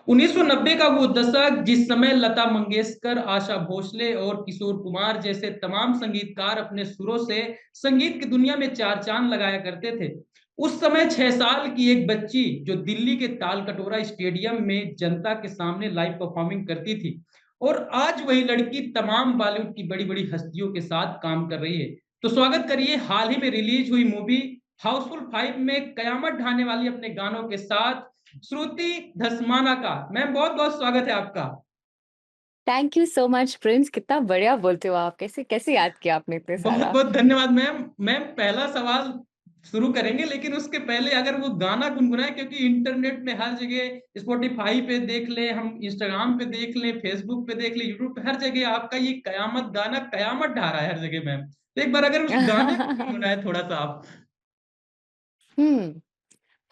1990 का वो दशक जिस समय लता मंगेशकर, आशा भोसले और किशोर कुमार जैसे तमाम संगीतकार अपने सुरों से संगीत की दुनिया में चार चांद लगाया करते थे। उस समय 6 साल की एक बच्ची जो दिल्ली के तालकटोरा स्टेडियम में जनता के सामने लाइव परफॉर्मिंग करती थी, और आज वही लड़की तमाम बॉलीवुड की बड़ी बड़ी हस्तियों के साथ काम कर रही है। तो स्वागत करिए हाल ही में रिलीज हुई मूवी हाउसफुल 5 में कयामत ढाने वाली अपने गानों के साथ श्रुति धसमाना का। मैम, बहुत बहुत स्वागत है आपका। Thank you so much Prince. कितना बढ़िया बोलते हो आप। कैसे कैसे याद किया आपने इतने बहुत सारा। बहुत धन्यवाद मैम। मैम, पहला सवाल शुरू करेंगे, लेकिन उसके पहले अगर वो गाना गुनगुनाए, क्योंकि इंटरनेट में हर जगह स्पॉटिफाई पे देख ले, हम इंस्टाग्राम पे देख ले, फेसबुक पे देख ले, यूट्यूब पे हर जगह आपका ये कयामत गाना कयामत ढा रहा है हर जगह मैम। तो एक बार अगर उस गाने को गुनगुनाए थोड़ा सा आप। हम्म।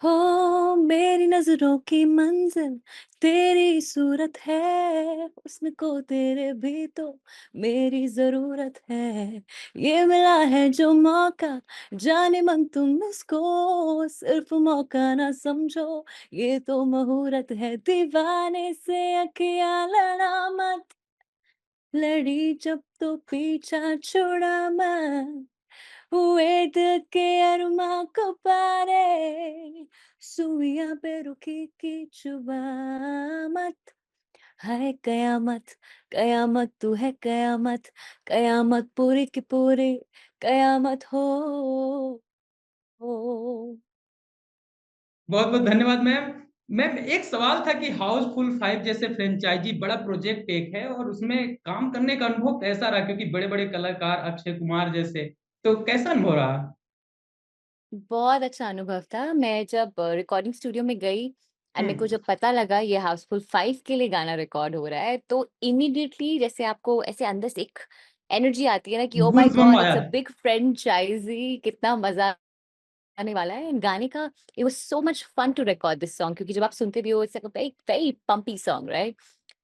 हो मेरी नजरों की मंजिल तेरी सूरत है, उसमें को तेरे भी तो मेरी जरूरत है। ये मिला है जो मौका, जाने मन तुम इसको सिर्फ मौका ना समझो, ये तो मुहूर्त है। दीवाने से अखियां लड़ा मत, लड़ी जब तो पीछा छोड़ा मत, हुए दिल के अरमा को पारे, सुइयां पे रुकी की चुबा मत। है कयामत, कयामत तू है कयामत, कयामत पूरी की पूरी कयामत हो। बहुत बहुत धन्यवाद मैम। मैम, एक सवाल था कि हाउसफुल 5 जैसे फ्रेंचाइजी बड़ा प्रोजेक्ट एक है, और उसमें काम करने का अनुभव कैसा रहा, क्योंकि बड़े बड़े कलाकार अक्षय कुमार जैसे, तो कैसा अनुभव रहा? बहुत अच्छा अनुभव था। मैं जब रिकॉर्डिंग स्टूडियो में गई एंड मेरे को हम्म। जब पता लगा ये हाउसफुल 5 के लिए गाना रिकॉर्ड हो रहा है, तो इमीडिएटली जैसे आपको ऐसे अंदर से एक एनर्जी आती है ना कि ओ माय गूज़बम्प गॉड, आया। इट्स अ बिग फ्रेंचाइजी, कितना मजा आने वाला है। एंड गाने का it was so much fun to record this song, क्योंकि जब आप सुनते भी हो it's like a very very pumpy song, right?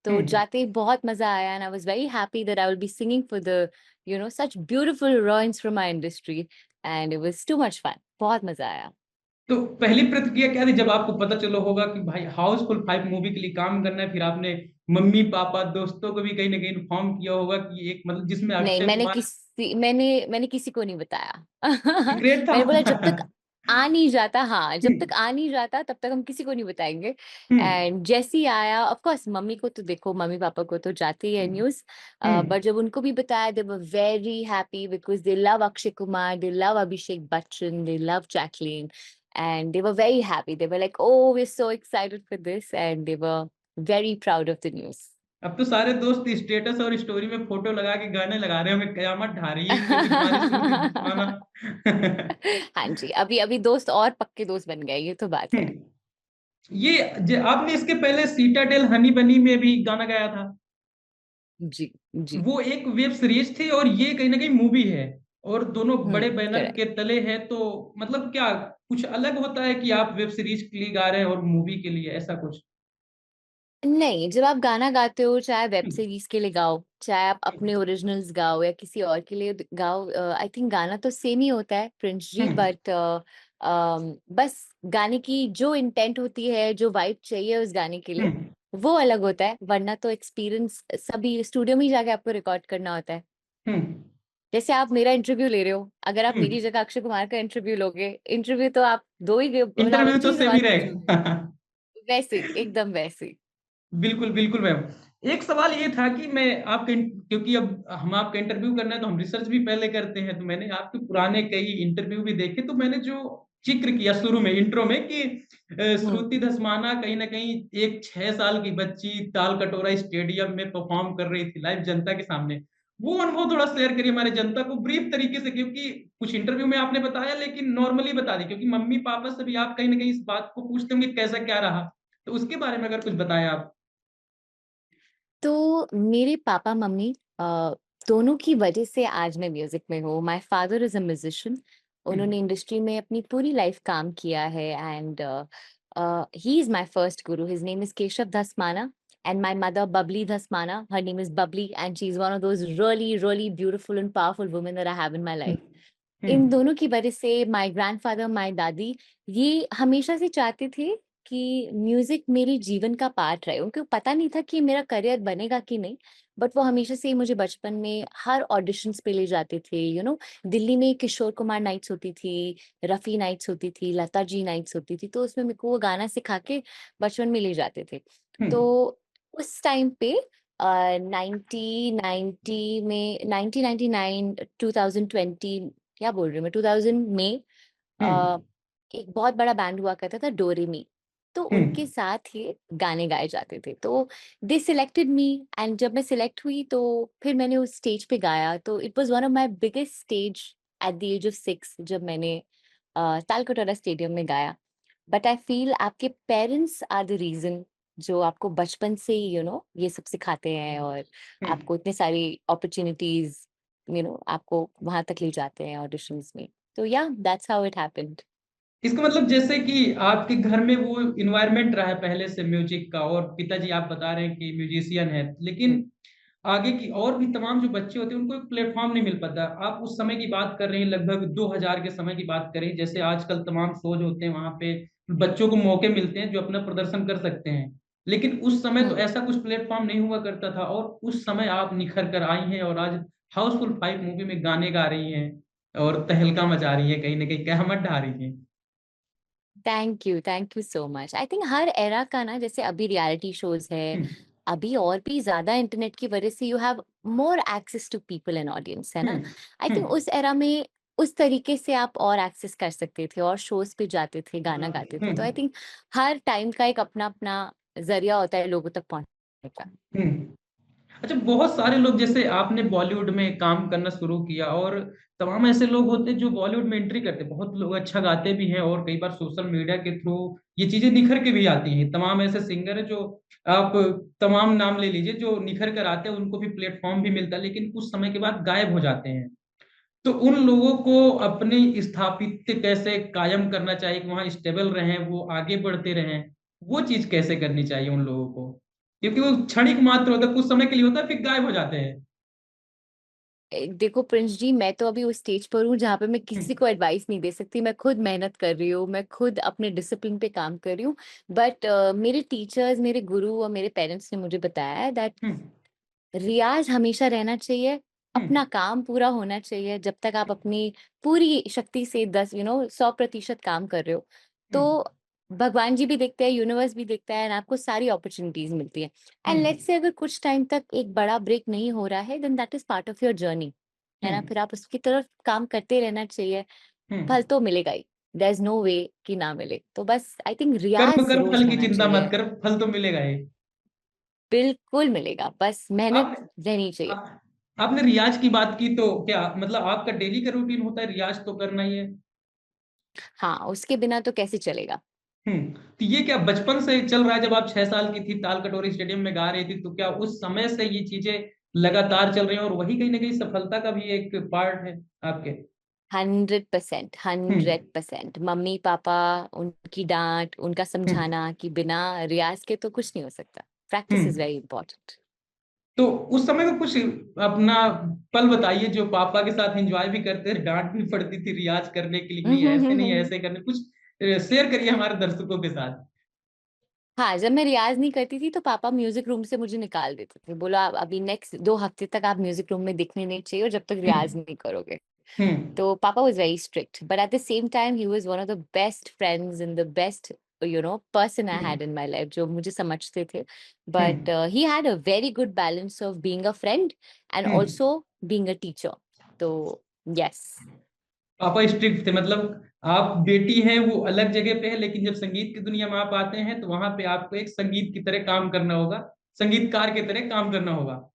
तो हम्म। जाते ही बहुत मजा आया and I was very happy that I will be singing for the such beautiful heroines from my industry, and it was too much fun. बहुत मजा आया। तो पहली प्रतिक्रिया क्या थी जब आपको पता चलो होगा कि भाई हाउसफुल 5 मूवी के लिए काम करना है? फिर आपने मम्मी पापा दोस्तों को भी कहीं ना कहीं इन्फॉर्म किया होगा कि एक, मतलब जिसमें नहीं, अक्षय मैंने कुमार। किसी मैंने मैंने किसी को नहीं बताया। सीक्रेट था। मैंने बोला जब तक आ नहीं जाता, हाँ, जब हम्म। तक आ नहीं जाता तब तक हम किसी को नहीं बताएँगे। हम्म। एंड जैसे ही आया, ऑफ कोर्स मम्मी को तो देखो, मम्मी-पापा को तो जाती ही है न्यूज़। हम्म। बट जब उनको भी बताया, they were very happy because they love Akshay Kumar, they love Abhishek Bachchan, they love Jacqueline, and they were very happy. They were like, "oh, we are so excited for this", and they were very proud of the news. अब तो सारे दोस्त status और story में photo लगा के गाने लगा रहे होंगे, कयामत ढा रही है क्योंकि तुम्हारी श्रुति धसमाना। हाँ जी, अभी दोस्त और पक्के दोस्त बन गए, ये तो बात है। ये आपने इसके पहले सीटाडेल हनी बनी में भी गाना गाया था। जी, जी। वो एक वेब सीरीज थी और ये कहीं ना कहीं मूवी है, और दोनों बड़े बैनर करेक्ट। के तले है। तो मतलब क्या कुछ अलग होता है कि आप वेब सीरीज के लिए गा रहे हैं और मूवी के लिए, ऐसा कुछ? नहीं, जब आप गाना गाते हो, चाहे वेब हम्म। सीरीज़ के लिए गाओ, चाहे आप अपने ओरिजिनल्स गाओ या किसी और के लिए द गाओ, आई थिंक गाना तो सेम ही होता है प्रिंस जी, हम्म। बट बस गाने की जो इंटेंट होती है, जो वाइब चाहिए उस गाने के लिए, हम्म। वो अलग होता है, वरना तो एक्सपीरियंस सभी स्टूडियो में ही जाके आपको रिकॉर्ड करना होता है। हम्म। जैसे आप मेरा इंटरव्यू ले रहे हो, अगर आप मेरी हम्म। जगह अक्षय कुमार का इंटरव्यू लोगे, इंटरव्यू तो आप 2 ही इंटरव्यू लाफ्ज़ तो ही सेम ही जवाब दीजिए। रहेगा। वैसे ही, एकदम वैसे ही। बिल्कुल, बिल्कुल मैम। एक सवाल ये था कि मैं आपके, क्योंकि अब हम आपका इंटरव्यू करना है तो हम रिसर्च भी पहले करते हैं, तो मैंने आपके पुराने कई इंटरव्यू भी देखे, तो मैंने जो ज़िक्र किया शुरू में इंट्रो में कि हुँ। श्रुति धसमाना कहीं न कहीं एक 6 साल की बच्ची तालकटोरा स्टेडियम में परफ़ॉर्म कर रही थी लाइव जनता के सामने। वो अनुभव थोड़ा शेयर करिए हमारे जनता को ब्रीफ तरीके से, क्योंकि कुछ इंटरव्यू में आपने बताया लेकिन नॉर्मली बता दी, क्योंकि मम्मी-पापा से भी आप कहीं न कहीं इस बात को पूछते होंगे कैसा क्या रहा? तो उसके बारे में अगर कुछ बताएँ आप? तो मेरे पापा-मम्मी दोनों की वजह से आज मैं म्यूज़िक में हूँ। My father is a musician. Hmm. उन्होंने इंडस्ट्री में अपनी पूरी लाइफ़ काम किया है, and he is my first guru. His name is Keshav Dhasmana, and my mother Babli Dhasmana, her name is Babli, and she is one of those really, really beautiful and powerful women that I have in my hmm. Life. Hmm. इन दोनों की वजह से my grandfather, my दादी, ये हमेशा से चाहते थे कि म्यूज़िक मेरी जीवन का पार्ट रहा है। उनको पता नहीं था कि मेरा करियर बनेगा कि नहीं, बट वो हमेशा से ही मुझे बचपन में हर ऑडिशंस पे ले जाते थे, दिल्ली में किशोर कुमार नाइट्स होती थी, रफ़ी नाइट्स होती थी, लता जी नाइट्स होती थी, तो उसमें मेरे को वो गाना सिखा के बचपन में ले जाते थे। हुँ, तो उस टाइम पे 1990 में 1999 2020 क्या बोल रही हूँ मैं 2000 में हुँ, अ, एक बहुत बड़ा बैंड हुआ करता था डोरेमी, तो हुँ, उनके साथ ये गाने गाए जाते थे। तो दे सिलेक्टेड मी एंड जब मैं सिलेक्ट हुई तो फिर मैंने उस स्टेज पे गाया, तो it was one of my biggest stage at the age of 6 जब मैंने तालकटोरा स्टेडियम में गाया। बट आई फ़ील आपके पेरेंट्स आर द रीज़न जो आपको बचपन से ही ये सब सिखाते हैं और हुँ। आपको इतने सारी अपॉर्च्युनिटीज़ आपको वहाँ तक ले जाते हैं ऑडिशंस में। तो या दैट्स हाउ इट हैपेंड। इसका मतलब जैसे कि आपके घर में वो एनवायरनमेंट रहा है पहले से म्यूजिक का और पिताजी आप बता रहे हैं कि म्यूजिशियन हैं, हुँ, लेकिन आगे की और भी तमाम जो बच्चे होते हैं उनको एक प्लेटफ़ॉर्म नहीं मिल पाता। आप उस समय की बात कर रहे हैं लगभग 2000 के समय की बात करें, जैसे आजकल तमाम शोज़ होते हैं वहाँ पे बच्चों को मौके मिलते हैं जो अपना प्रदर्शन कर सकते हैं। लेकिन उस समय तो हुँ। ऐसा कुछ प्लेटफ़ॉर्म नहीं हुआ करता था और उस समय आप निखर कर आई हैं और आज हाउसफुल 5 मूवी में गाने गा रही हैं और तहलका मचा रही हैं, कहीं न कहीं कहमत ढा रही हैं। Thank you so much. I think her era का ना जैसे अभी रियलिटी शोज़ है, हुँ, अभी और भी ज़्यादा इंटरनेट की वजह से you have more access to people and audience, है हुँ, ना? आई हुँ। थिंक उस एरा में उस तरीके से आप और एक्सेस कर सकते थे और शोज़ पे जाते थे, गाना गाते हुँ, थे। तो आई थिंक हर टाइम का एक अपना-अपना ज़रिया होता है लोगों तक पहुँचने का। हुँ। अच्छा बहुत सारे लोग जैसे आपने बॉलीवुड में काम करना शुरू किया और तमाम ऐसे लोग होते हैं जो बॉलीवुड में एंट्री करते हैं। बहुत लोग अच्छा गाते भी हैं और कई बार सोशल मीडिया के थ्रू ये चीज़ें निखर के भी आती हैं। तमाम ऐसे सिंगर हैं जो आप तमाम नाम ले लीजिए जो निखर कर आते हैं, उनको भी प्लेटफ़ॉर्म भी मिलता है, लेकिन कुछ समय के बाद गायब हो जाते हैं। तो उन लोगों को अपनी स्थापित्य कैसे कायम करना चाहिए कि वहाँ स्टेबल रहें, वो आगे बढ़ते रहें? वो चीज़ कैसे करनी चाहिए उन लोगों को? क्योंकि वो क्षणिक मात्र होता है, कुछ समय के लिए होता है, फिर गायब हो जाते हैं। देखो प्रिंस जी, मैं तो अभी उस स्टेज पर हूँ जहाँ पे मैं हुँ, किसी को एडवाइस नहीं दे सकती। मैं खुद मेहनत कर रही हूँ, मैं खुद अपने डिसिप्लिन पे काम कर रही हूँ। बट मेरे टीचर्स, मेरे गुरु और मेरे पेरेंट्स ने मुझे बताया है दैट हुँ, रियाज़ हमेशा रहना चाहिए, हुँ, अपना काम पूरा होना चाहिए। जब तक आप अपनी पूरी शक्ति से 100% काम कर रहे हो, हुँ, तो भगवान जी भी देखते हैं, यूनिवर्स भी देखता है एंड आपको सारी अपॉर्च्युनिटीज़ मिलती हैं। हुँ, एंड लेट्स से अगर कुछ टाइम तक एक बड़ा ब्रेक नहीं हो रहा है, then that is part of your journey, है हुँ, ना? फिर आप उसकी तरफ काम करते रहना चाहिए, हुँ। फल तो मिलेगा ही। देयर इज़ नो वे कि ना मिले। तो बस आई थिंक कर्म रियाज़ कर रोज़ फल की होना चिंता मत चाहिए। कर, फल तो मिलेगा ही। बिल्कुल मिलेगा, बस मेहनत आपने रहनी चाहिए। आप आपने रियाज़ की बात की तो क्या मतलब आपका डेली का रूटीन होता है रियाज़ तो करना ही है? हाँ, उसके बिना तो कैसे चलेगा? हुँ, तो ये क्या बचपन से चल रहा है जब आप 6 साल की थी, ताल कटोरी स्टेडियम में गा रही थी, तो क्या उस समय से ये चीज़ें लगातार चल रही हैं और वही कहीं न कहीं सफलता का भी एक पार्ट है आपके? 100%, हुँ, 100% मम्मी-पापा, उनकी डाँट, उनका हुँ, समझाना कि बिना रियाज़ के तो कुछ नहीं हो सकता। Hmm. Practice is very important. तो उस समय का कुछ अपना पल बताइए जो पापा के साथ एन्जॉय भी करते थे, डाँट भी पड़ती थी रियाज़ करने के लिए, नहीं ऐसे करने कुछ शेयर करिए हमारे दर्शकों के साथ। हाँ, जब मैं रियाज़ नहीं करती थी तो पापा म्यूज़िक रूम से मुझे निकाल देते थे। बोला अभी नेक्स्ट 2 हफ्ते तक आप म्यूज़िक रूम में दिखने नहीं चाहिए और जब तक हुँ, रियाज़ नहीं करोगे। हुँ, तो पापा was very strict, but at the same time he was one of the best friends and the best person I hmm, had in my life जो मुझे समझते थे। Hmm, but he had a very good balance of being a friend and hmm. Also being a teacher. तो yes. पापा strict थे मतलब आप बेटी हैं वो अलग जगह पे है, लेकिन जब संगीत की दुनिया में आप आते हैं तो वहाँ पे आपको एक संगीत की तरह काम करना होगा, संगीतकार की तरह काम करना होगा।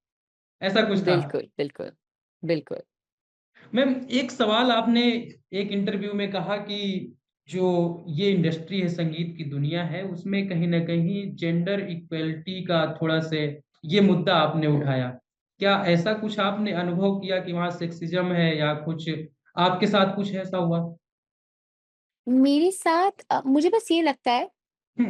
ऐसा कुछ था। बिल्कुल, बिल्कुल, बिल्कुल। मैम एक सवाल आपने एक इंटरव्यू में कहा कि जो ये इंडस्ट्री है संगीत की दुनिया है उसमें कहीं न कहीं जेंडर इक्वालिटी का थोड़ा-से ये मुद्दा आपने उठाया। क्या ऐसा कुछ आपने अनुभव किया कि वहाँ सेक्सिज़्म है या कुछ आपके साथ कुछ ऐसा हुआ? मेरे साथ मुझे बस ये लगता है हुँ,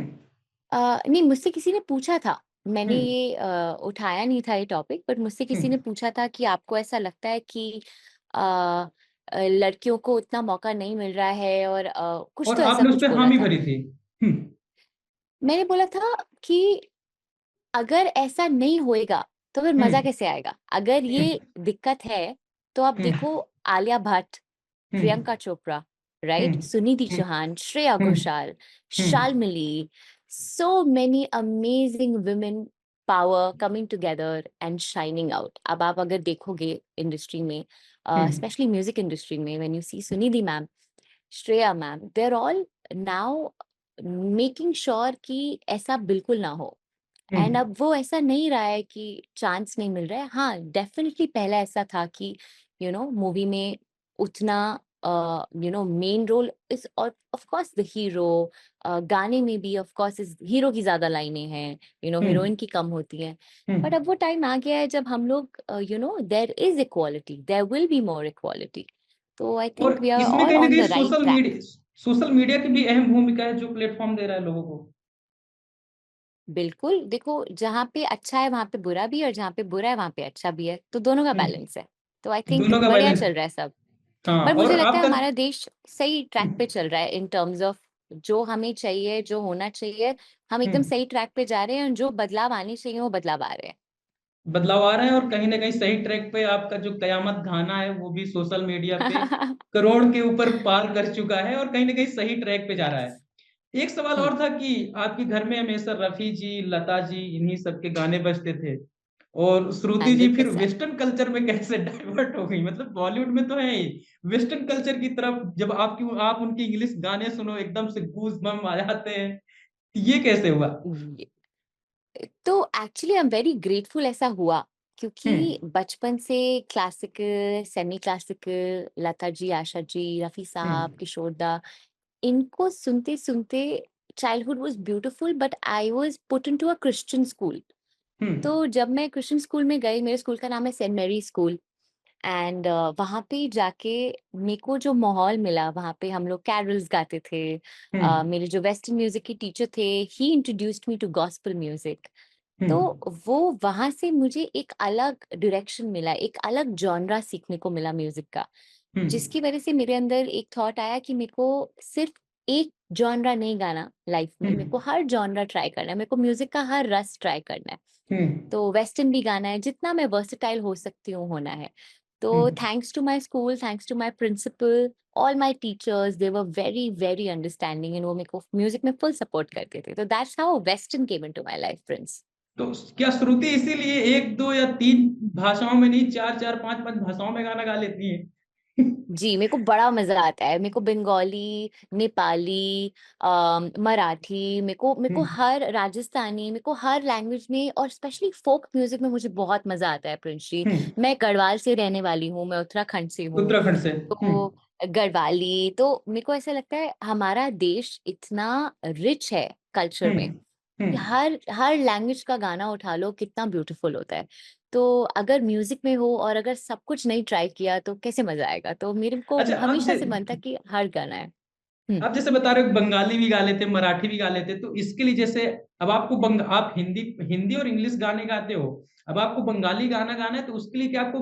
नहीं मुझसे किसी ने पूछा था। मैंने हुँ, ये उठाया नहीं था ये टॉपिक, बट मुझसे हुँ किसी ने पूछा था कि आपको ऐसा लगता है कि अ लड़कियों को उतना मौका नहीं मिल रहा है और कुछ और तो ऐसा आपने उस कुछ पे बोला हामी था। भरी थी। हुँ, मैंने बोला था कि अगर ऐसा नहीं होएगा, तो फिर मज़ा हम्म। कैसे आएगा? अगर ये हम्म। दिक्कत है, तो आप हम्म। देखो आलिया भट्ट, हम्म। Priyanka Chopra, right? Hmm. Sunidhi hmm. Chauhan, Shreya hmm. Ghoshal, hmm. Shalmali, so many amazing women power coming together and shining out. अब आप अगर देखोगे इंडस्ट्री में, हम्म। स्पेशली म्यूजिक इंडस्ट्री में, when you see Sunidhi ma'am, Shreya ma'am, they're all now making sure कि ऐसा बिल्कुल ना हो। एंड हम्म। अब वो ऐसा नहीं रहा है कि चांस नहीं मिल रहा है। हाँ, डेफ़िनिटली पहले ऐसा था कि मूवी में उतना मेन रोल इज़ और ऑफ कोर्स द हीरो, गाने में भी ऑफ कोर्स इस हीरो की ज़्यादा लाइनें हैं, हम्म। हीरोइन की कम होती हैं। But hmm. अब वो टाइम आ गया है जब हम लोग there is equality, there will be more equality. तो आई थिंक वी और आर इसमें ऑल कहीं ना ऑन कहीं the right track. Social media की भी अहम भूमिका है, जो प्लेटफॉर्म दे रहा है लोगों को। बिल्कुल, देखो जहाँ पे अच्छा है वहाँ पे बुरा भी है और जहाँ पे बुरा है वहाँ पे अच्छा भी है, तो दोनों का बैलेंस हम्म। है। तो आई थिंक दोनों का बढ़िया बैलेंस। चल रहा है सब। हाँ, पर और मुझे लगता है आपका। हमारा देश सही ट्रैक पे चल रहा है इन टर्म्स ऑफ जो हमें चाहिए, जो होना चाहिए, हम एकदम हम्म। सही ट्रैक पे जा रहे हैं और जो बदलाव आने चाहिए वो बदलाव आ रहे बदलाव आ रहे हैं, और कहीं ना कहीं सही ट्रैक पे आपका जो कयामत घाना है वो भी सोशल मीडिया पे हैं। करोड़ के ऊपर पार कर चुका है, और कहीं ना कहीं सही ट्रैक पे जा रहा यस। है। एक सवाल हुँ, और था कि आपके घर में हमेशा रफी जी, लता जी, इन्हीं सबके गाने बजते थे, और श्रुति जी फिर 100%। वेस्टर्न कल्चर में कैसे डाइवर्ट हो गई? मतलब बॉलीवुड में तो है ही, वेस्टर्न कल्चर की तरफ जब आप उनकी इंग्लिश गाने सुनो, एकदम से गूज बम आ जाते हैं। ये कैसे हुआ? ये तो actually I am very grateful ऐसा हुआ, क्योंकि हम्म। बचपन से classical, semi classical, Lata ji, Asha ji, Rafi sahab, hmm. Kishore da, इनको सुनते-सुनते childhood was beautiful, but I was put into a Christian school. Hmm. तो जब मैं क्रिश्चियन स्कूल में गई, मेरे स्कूल का नाम है सेंट मैरी स्कूल, एंड वहाँ पे जाके मेरे को जो माहौल मिला, वहाँ पे हम लोग कैरल्स गाते थे। हम्म। मेरे जो वेस्टर्न म्यूज़िक के टीचर थे, he introduced me to gospel music. तो हम्म। वो वहाँ से मुझे एक अलग डायरेक्शन मिला, एक अलग जॉनरा सीखने को मिला म्यूज़िक का। हम्म। जिसकी वज़ह से मेरे अंदर एक थॉट आया कि मेरे को सिर्फ़ एक जॉनरा नहीं गाना लाइफ़ में, मेरे को हम्म। हर जॉनरा ट्राई करना है, मेरे को म्यूज़िक का हर रस ट्राई करना है। हम्म। तो वेस्टर्न भी गाना है, जितना मैं वर्सेटाइल हो सकती हूँ होना है। तो hmm. Thanks to my school, thanks to my principal, all my teachers, they were very, very understanding and वो मेरे को म्यूज़िक में फुल सपोर्ट करते थे। तो that's how western came into my life, Prince. तो क्या श्रुति इसीलिए एक दो या तीन भाषाओं में नहीं, चार चार पांच पांच भाषाओं में गाना गा लेती है? जी, मेरे को बड़ा मज़ा आता है। मेरे को बंगाली, नेपाली, मराठी, मेरे को हम्म। हर राजस्थानी, मेरे को हर लैंग्वेज में और स्पेशली फ़ोक म्यूज़िक में मुझे बहुत मज़ा आता है, प्रिंस जी। हम्म। मैं गढ़वाल से रहने वाली हूँ, मैं उत्तराखंड से हूँ। उत्तराखंड से। तो गढ़वाली, तो मेरे को ऐसा लगता है हमारा देश इतना रिच है कल्चर में, हम्म। कि हम्म। हर हर लैंग्वेज का गाना उठा लो, कितना ब्यूटीफुल होता है। तो अगर म्यूज़िक में हो और अगर सब कुछ नहीं ट्राई किया तो कैसे मज़ा आएगा? तो मेरे को अच्छा, हमेशा से मन था कि हर गाना है। हुँ। आप जैसे बता रहे हो बंगाली भी गा लेते, मराठी भी गा लेते, तो इसके लिए जैसे अब आपको आप हिंदी हिंदी और इंग्लिश गाने गाते हो, अब आपको बंगाली गाना गाना है, तो उसके लिए क्या आपको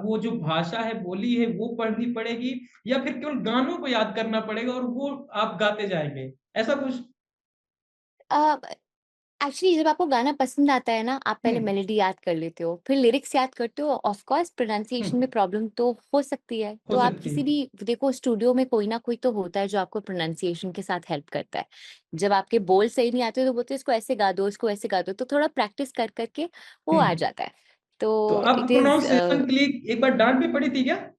वो जो भाषा है, बोली है, वो पढ़नी पड़ेगी, या फिर केवल गानों को याद करना पड़ेगा और वो आप गाते जाएंगे, ऐसा कुछ? अ, एक्चुअली जब आपको गाना पसंद आता है ना, आप पहले हम्म। मेलोडी याद कर लेते हो, फिर लिरिक्स याद करते हो। ऑफ कोर्स प्रोनंसिएशन में हम्म। प्रॉब्लम तो हो सकती है, हो तो आप सकती है। किसी भी देखो स्टूडियो में कोई ना कोई तो होता है जो आपको प्रोनंसिएशन के साथ हेल्प करता है। जब आपके बोल सही नहीं आते तो बोलते हैं इसको ऐसे गा दो, इसको ऐसे गा दो, तो थोड़ा प्रैक्टिस कर के वो आ हम्म। जाता है। तो तो आप इट इज़ प्रोनाउंसिएशन के लिए एक बार डांट भी पड़ी थी क्या?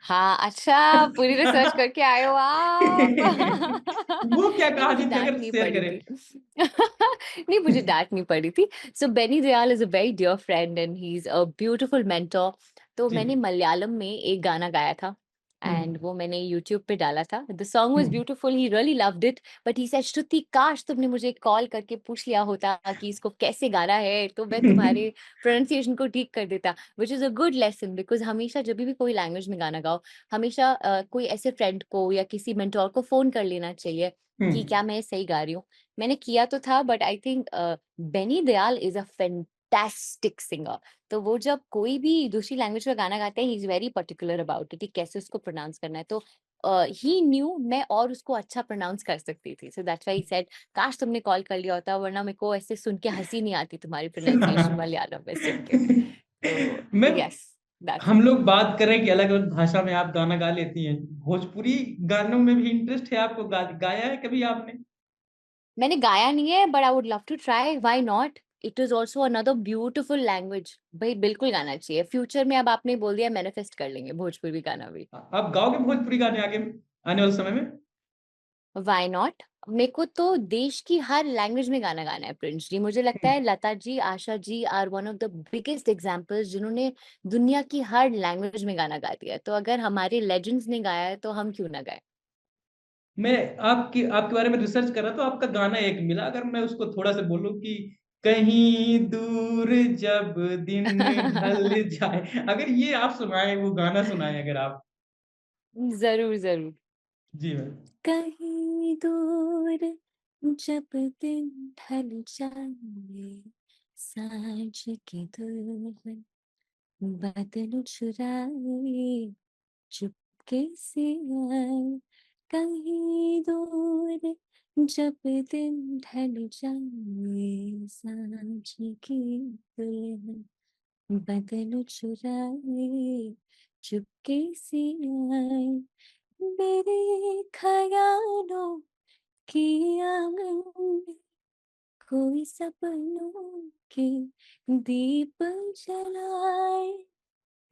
हाँ, अच्छा पूरी रिसर्च करके आए हो आप। वो क्या नहीं, मुझे कहानी थी, डाँट अगर नहीं शेयर पड़ी करें? थी। नहीं, मुझे डाँट नहीं पड़ी थी। So Beni Dayal is a very dear friend and he is a beautiful mentor. तो जी। मैंने मलयालम में एक गाना गाया था एंड हम्म। वो मैंने यूट्यूब पे डाला था। The song was hmm. Beautiful, he really loved it, but he said Shruti काश तुमने मुझे कॉल करके पूछ लिया होता कि इसको कैसे गाना है, तो मैं तुम्हारे प्रोनंसिएशन को ठीक कर देता। Which is a good lesson, because हमेशा जब भी कोई लैंग्वेज में गाना गाओ, हमेशा कोई ऐसे फ्रेंड को या किसी मेंटर को फ़ोन कर लेना चाहिए कि हम्म। क्या मैं सही गा रही हूँ? मैंने किया तो था, but I think Benny Dayal is a fantastic singer. तो वो जब कोई भी दूसरी लैंग्वेज में गाना गाते हैं, he is very particular about it कि कैसे उसको प्रोनाउंस करना है। तो ही न्यू मैं और उसको अच्छा प्रोनाउंस कर सकती थी। So that's why he said काश तुमने कॉल कर लिया होता, वरना मेरे को ऐसे सुन के हँसी नहीं आती तुम्हारी प्रोनाउंसिएशन मलयालम में सुन के। तो मैं यस, दैट्स हम इट। लोग बात करें कि अलग अलग भाषा में आप गाना गा लेती हैं, भोजपुरी गानों में भी इंटरेस्ट है आपको? गाया है कभी आपने? मैंने गाया नहीं है, but I would love to try, why not? It is also another beautiful language. भई बिल्कुल गाना चाहिए। फ्यूचर में अब आपने बोल दिया, मैनिफेस्ट कर लेंगे भोजपुरी गाना भी। आप गाओगे भोजपुरी गाने आगे आने वाले समय में? Why not? मेरे को तो देश की हर लैंग्वेज में गाना गाना है प्रिंस जी। मुझे लगता है Lata ji, Asha ji are one of the biggest examples जिन्होंने दुनिया की हर लैंग्वेज में गाना गा दिया है। तो अगर हमारे लेजेंड्स ने गाया है, तो हम क्यों ना गाएँ? मैं आपके आपके बारे में रिसर्च कर रहा था, तो आपका गाना एक मिला, अगर मैं उसको थोड़ा सा बोलूं कि कहीं दूर जब दिन ढल जाए, अगर ये आप सुनाए, वो गाना सुनाए अगर आप। ज़रूर, ज़रूर। जी मैम। कहीं दूर जब दिन ढल जाए, साँझ की दुल्हन बादल चुराए, चुपके से आए। कहीं दूर जब दिन ढल जाए, साँझ की दुल्हन बादल चुराए, चुपके से आए। मेरे ख़यालों की आंगन में कोई सपनों के दीप जलाए,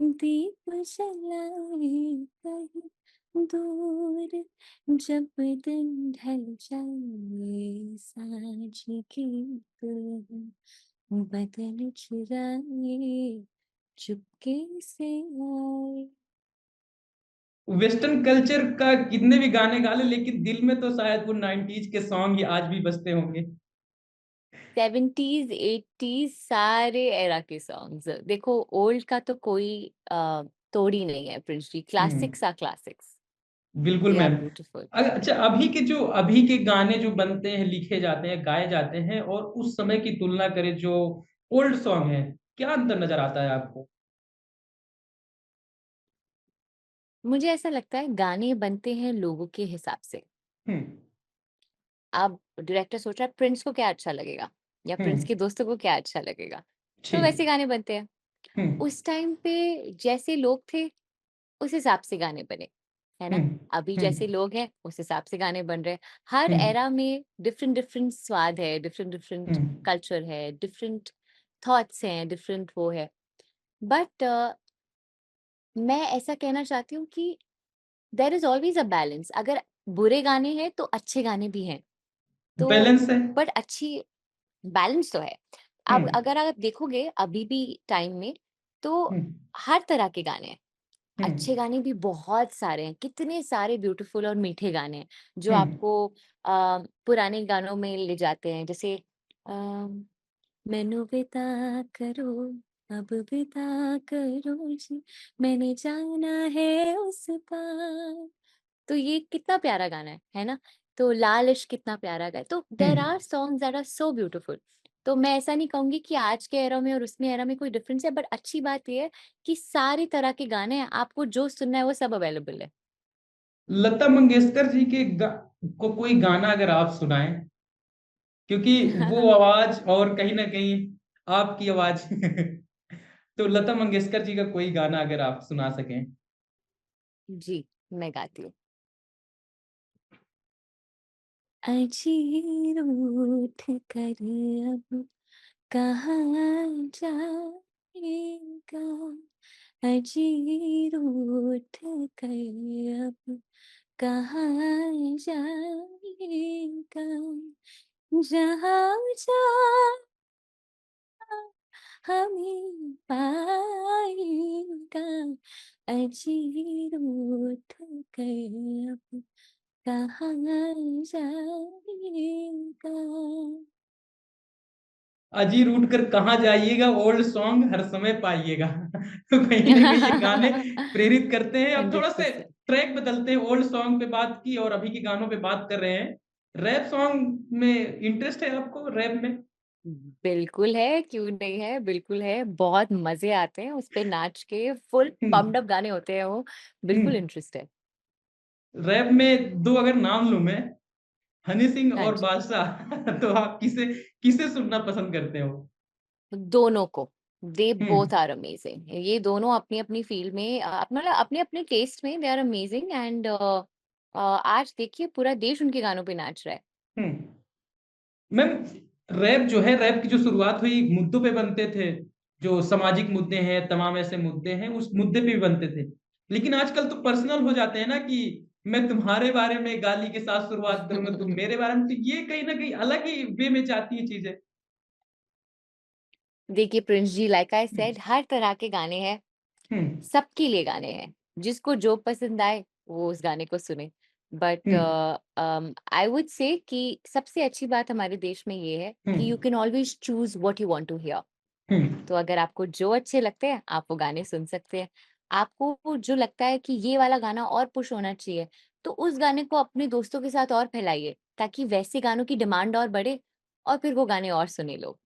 दीप जलाए। कहीं दूर जब दिन ढल जाए, साँझ की दुल्हन बादल चुराए, चुपके से आए। वेस्टर्न कल्चर का कितने भी गाने गा ले, लेकिन दिल में तो शायद वो 90s के सॉन्ग ही आज भी बजते होंगे। 70s 80s सारे एरा के सॉन्ग्स देखो, ओल्ड का तो कोई तोड़ ही नहीं है प्रिंस जी। हम्म। क्लासिक्स आर क्लासिक्स, बिल्कुल दे आर मैम। ब्यूटीफुल। अच्छा, अभी के गाने जो बनते हैं, लिखे जाते हैं, गाए जाते हैं, और उस समय की तुलना करें जो ओल्ड सॉन्ग है, क्या अंतर नजर आता है आपको? मुझे ऐसा लगता है गाने बनते हैं लोगों के हिसाब से। हम्म। अब डायरेक्टर सोच रहा है प्रिंस को क्या अच्छा लगेगा या प्रिंस हम्म। के दोस्तों को क्या अच्छा लगेगा, तो ठीक। वैसे गाने बनते हैं। हम्म। उस टाइम पे जैसे लोग थे, उस हिसाब से गाने बने, है ना? हम्म। अभी जैसे हम्म। लोग हैं, उस हिसाब से गाने बन रहे हैं। हर हम्म। एरा में डिफरेंट डिफरेंट स्वाद है, डिफरेंट डिफरेंट हम्म। कल्चर है, डिफरेंट थॉट्स हैं, डिफरेंट वो है। बट मैं ऐसा कहना चाहती हूँ कि there is always a balance. अगर बुरे गाने हैं, तो अच्छे गाने भी हैं। तो बैलेंस है। बट अच्छी बैलेंस तो है। अब हम्म। अगर आप देखोगे अभी भी टाइम में, तो हम्म। हर तरह के गाने हैं। अच्छे हम्म। गाने भी बहुत सारे हैं, कितने सारे ब्यूटीफुल और मीठे गाने हैं, जो हम्म। आपको पुराने गानों में ले जाते हैं। जैसे अ, मैनू विदा करो, अब विदा करो जी, मैंने जाना है उस पार। तो ये कितना प्यारा गाना है ना? तो लाल इश्क कितना प्यारा गा है। तो there hmm. Are songs that are so beautiful. तो मैं ऐसा नहीं कहूँगी कि आज के एरा में और उसमें एरा में कोई डिफरेंस है, बट अच्छी बात ये है कि सारी तरह के गाने हैं, आपको जो सुनना है वो सब अवेलेबल है। लता मंगेशकर जी के को कोई गाना अगर आप सुनाएं, क्योंकि वो आवाज और कहीं ना कहीं आपकी आवाज तो लता मंगेशकर जी का कोई गाना अगर आप सुना सकें। जी, मैं गाती हूँ। अजी रूठ कर अब कहाँ जाएगा, अजी रूठ कर अब कहाँ जाएगा, जहाँ जा हमें पाएगा, अजी रूठ कर अब कहाँ जाएगा। अजी रूठ कर कहाँ जाइएगा, ओल्ड सॉन्ग हर समय पाइएगा। तो कहीं ना कहीं ये गाने प्रेरित करते हैं। अब थोड़ा से 100%। ट्रैक बदलते हैं, ओल्ड सॉन्ग पे बात की और अभी के गानों पे बात कर रहे हैं। रैप सॉन्ग में इंटरेस्ट है आपको, रैप में? बिल्कुल है, क्यों नहीं है, बिल्कुल है। बहुत मज़े आते हैं उस पे नाच के, फुल पम्प्ड अप गाने होते हैं वो, बिल्कुल हम्म। इंटरेस्ट है। रैप में 2 अगर नाम लूँ मैं, हनी सिंह हाँ और जी। बादशाह तो आप किसे किसे सुनना पसंद करते हो? दोनों को, दे हुँ, बोथ आर अमेजिंग। ये दोनों अपनी-अपनी फ़ील्ड में मतलब अपने-अपने टेस्ट में दे आर अमेजिंग एंड आज देखिए पूरा देश उनके गानों पे नाच रहा है। हुँ। मैम रैप जो है, रैप की जो शुरुआत हुई मुद्दों पे बनते थे, जो सामाजिक मुद्दे हैं, तमाम ऐसे मुद्दे हैं, उस मुद्दे पे भी बनते थे। लेकिन आजकल तो पर्सनल हो जाते हैं ना कि मैं तुम्हारे बारे में गाली के साथ शुरुआत करूँगा, तुम मेरे बारे में तो ये कहीं न कहीं अलग ही वे में जाती है चीज़ें। देखिए Prince ji, like I hmm, said, हर तरह के गाने हैं, हुँ, सबके लिए गाने हैं। जिसको जो पसंद आए वो उस गाने को सुने। But hmm, I would say कि सबसे अच्छी बात हमारे देश में ये है हुँ, कि you can always choose what you want to hear. Hmm. तो अगर आपको जो अच्छे लगते हैं, आप वो गाने सुन सकते हैं। आपको जो लगता है कि ये वाला गाना और पुश होना चाहिए, तो उस गाने को अपने दोस्तों के साथ और फैलाइए, ताकि वैसे गानों की डिमांड और बढ़े और फिर वो गाने और सुने लोग।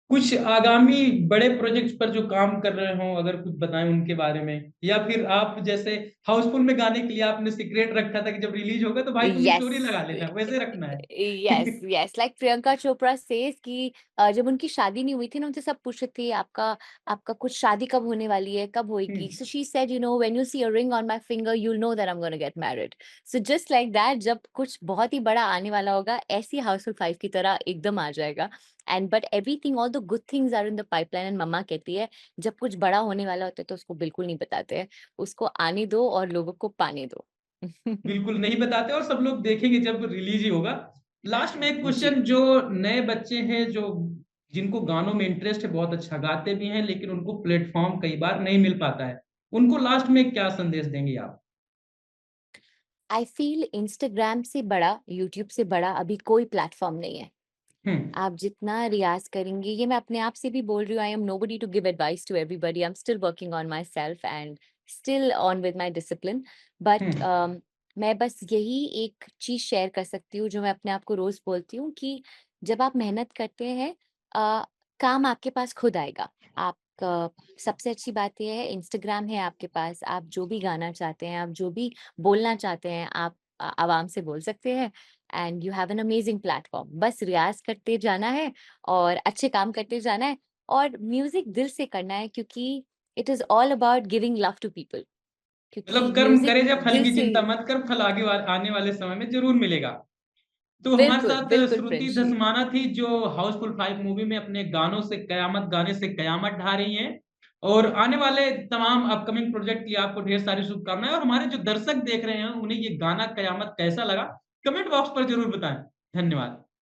कुछ आगामी बड़े प्रोजेक्ट्स पर जो काम कर रहे हों, अगर कुछ बताएँ उनके बारे में? या फिर आप जैसे हाउसफुल में गाने के लिए आपने सीक्रेट रखा था कि जब रिलीज़ होगा तो भाई तुम यस स्टोरी लगा लेना, वैसे रखना है? Yes yes like Priyanka Chopra says कि जब उनकी शादी नहीं हुई थी ना, उनसे सब पूछ रहे थे आपका आपका कुछ शादी कब होने वाली है, कब हुँ, होएगी? So she said, you know, when you see a ring on my finger you will know that I am gonna get married. So just like that, जब कुछ बहुत ही बड़ा आने वाला होगा, ऐसी हाउसफुल 5 की तरह एकदम आ जाएगा। And but everything, all the good things are in the pipeline. And मम्मा कहती है, जब कुछ बड़ा होने वाला होता है तो उसको बिल्कुल नहीं बताते हैं, उसको आने दो और लोगों को पाने दो। बिल्कुल नहीं बताते और सब लोग देखेंगे जब रिलीज़ ही होगा। लास्ट में एक जी। क्वेश्चन जो नए बच्चे हैं जो जिनको गानों में इंटरेस्ट है, बहुत अच्छा गाते भी हैं लेकिन उनको प्लेटफ़ॉर्म कई बार नहीं मिल पाता है। उनको लास्ट में क्या संदेश देंगी आप? आई फील इंस्टाग्राम से बड़ा, यूट्यूब से बड़ा अभी कोई प्लेटफ़ॉर्म नहीं है। हुँ, आप जितना रियाज़ करेंगे, ये मैं अपने आप से भी बोल रही हूँ, I am nobody to give advice to everybody, I am still working on myself and still on with my discipline. हुँ, बट मैं बस यही एक चीज़ शेयर कर सकती हूँ, जो मैं अपने आप को रोज़ बोलती हूँ कि जब आप मेहनत करते हैं, अ, काम आपके पास खुद आएगा। आप सबसे अच्छी बात ये है, इंस्टाग्राम है आपके पास, आप जो भी गाना चाहते हैं, आप जो भी बोलना चाहते हैं, आप आवाम से बोल सकते हैं। And you have an amazing platform. बस रियाज़ करते जाना है और अच्छे काम करते जाना है और म्यूज़िक दिल से करना है, क्योंकि it is all about giving love to people, क्योंकि मतलब कर्म करे म्यूज़िक जब फल दिल की से। चिंता मत कर, फल आने वाले समय में ज़रूर मिलेगा। तो हमारे बिल्कुल, साथ बिल्कुल श्रुति प्रिंस जी। धस्माना थी जो हाउसफुल 5 मूवी में अपने गाने से कयामत ढा रही हैं और आने वाले तमाम अपकमिंग प्रोजेक्ट के लिए आपको ढेर सारी शुभकामनाएँ और हमारे जो दर्शक देख रहे हैं उन्हें ये गाना कयामत कैसा लगा? कमेंट बॉक्स पर ज़रूर बताएँ। धन्यवाद।